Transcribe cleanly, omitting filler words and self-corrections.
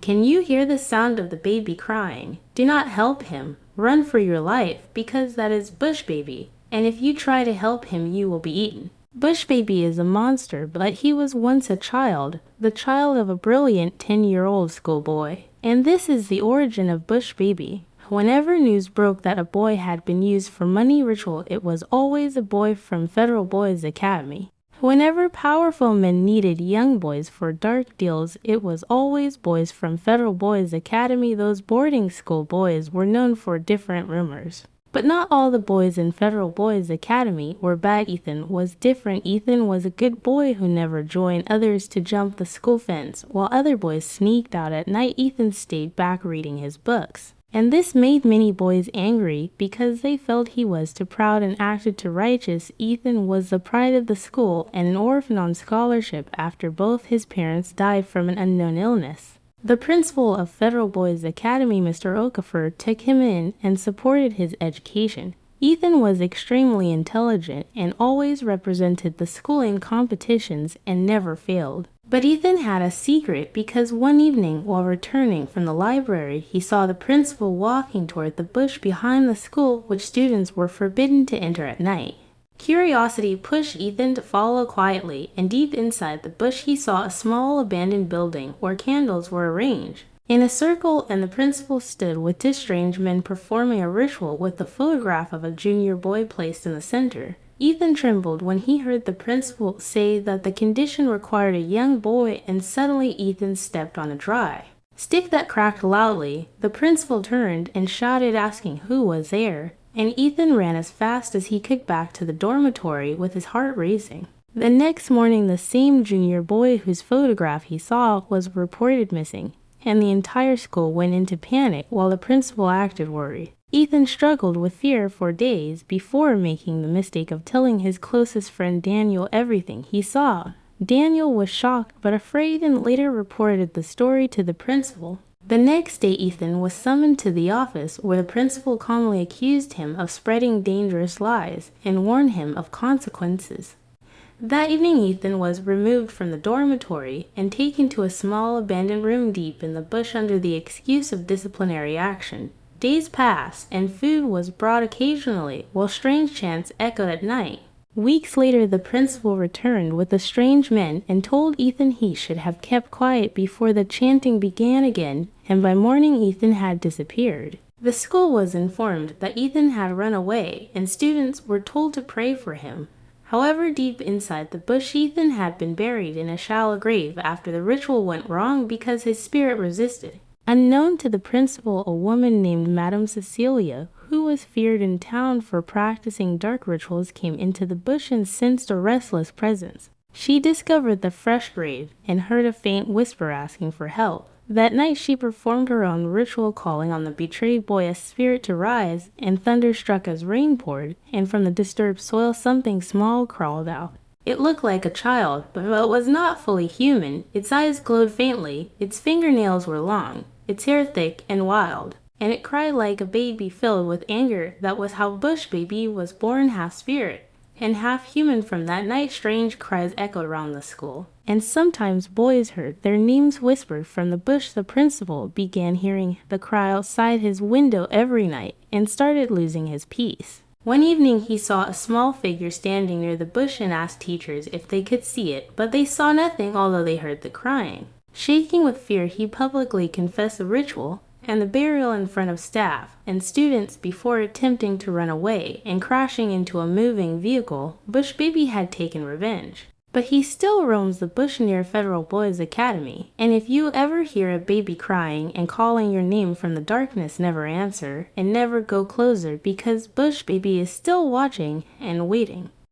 Can you hear the sound of the baby crying? Do not help him. Run for your life, because that is Bush Baby, and if you try to help him, you will be eaten. Bush Baby is a monster, but he was once a child, the child of a brilliant 10-year-old schoolboy. And this is the origin of Bush Baby. Whenever news broke that a boy had been used for money ritual, it was always a boy from Federal Boys Academy. Whenever powerful men needed young boys for dark deals, it was always boys from Federal Boys Academy. Those boarding school boys were known for different rumors. But not all the boys in Federal Boys Academy were bad. Ethan was different. Ethan was a good boy who never joined others to jump the school fence. While other boys sneaked out at night, Ethan stayed back reading his books. And this made many boys angry because they felt he was too proud and acted too righteous. Ethan was the pride of the school and an orphan on scholarship after both his parents died from an unknown illness. The principal of Federal Boys Academy, Mr. Okafor, took him in and supported his education. Ethan was extremely intelligent and always represented the school in competitions and never failed. But Ethan had a secret because one evening while returning from the library, he saw the principal walking toward the bush behind the school which students were forbidden to enter at night. Curiosity pushed Ethan to follow quietly, and deep inside the bush he saw a small abandoned building where candles were arranged in a circle, and the principal stood with two strange men performing a ritual with the photograph of a junior boy placed in the center. Ethan trembled when he heard the principal say that the condition required a young boy, and suddenly Ethan stepped on a dry stick that cracked loudly. The principal turned and shouted, asking who was there, and Ethan ran as fast as he could back to the dormitory with his heart racing. The next morning, the same junior boy whose photograph he saw was reported missing, and the entire school went into panic while the principal acted worried. Ethan struggled with fear for days before making the mistake of telling his closest friend Daniel everything he saw. Daniel was shocked but afraid and later reported the story to the principal. The next day, Ethan was summoned to the office where the principal calmly accused him of spreading dangerous lies and warned him of consequences. That evening, Ethan was removed from the dormitory and taken to a small abandoned room deep in the bush under the excuse of disciplinary action. Days passed, and food was brought occasionally, while strange chants echoed at night. Weeks later, the principal returned with the strange men and told Ethan he should have kept quiet before the chanting began again, and by morning Ethan had disappeared. The school was informed that Ethan had run away, and students were told to pray for him. However, deep inside the bush, Ethan had been buried in a shallow grave after the ritual went wrong because his spirit resisted. Unknown to the principal, a woman named Madame Cecilia, who was feared in town for practicing dark rituals, came into the bush and sensed a restless presence. She discovered the fresh grave and heard a faint whisper asking for help. That night she performed her own ritual, calling on the betrayed boy as spirit to rise, and thunder struck as rain poured, and from the disturbed soil something small crawled out. It looked like a child, but it was not fully human. Its eyes glowed faintly, its fingernails were long, its hair thick and wild, and it cried like a baby filled with anger. That was how Bush Baby was born, half spirit and half human. From that night, strange cries echoed around the school, and sometimes boys heard their names whispered from the bush. The principal began hearing the cry outside his window every night and started losing his peace. One evening he saw a small figure standing near the bush and asked teachers if they could see it, but they saw nothing, although they heard the crying. Shaking with fear, he publicly confessed the ritual and the burial in front of staff and students before attempting to run away and crashing into a moving vehicle. Bush Baby had taken revenge. But he still roams the bush near Federal Boys Academy, and if you ever hear a baby crying and calling your name from the darkness, never answer and never go closer, because Bush Baby is still watching and waiting.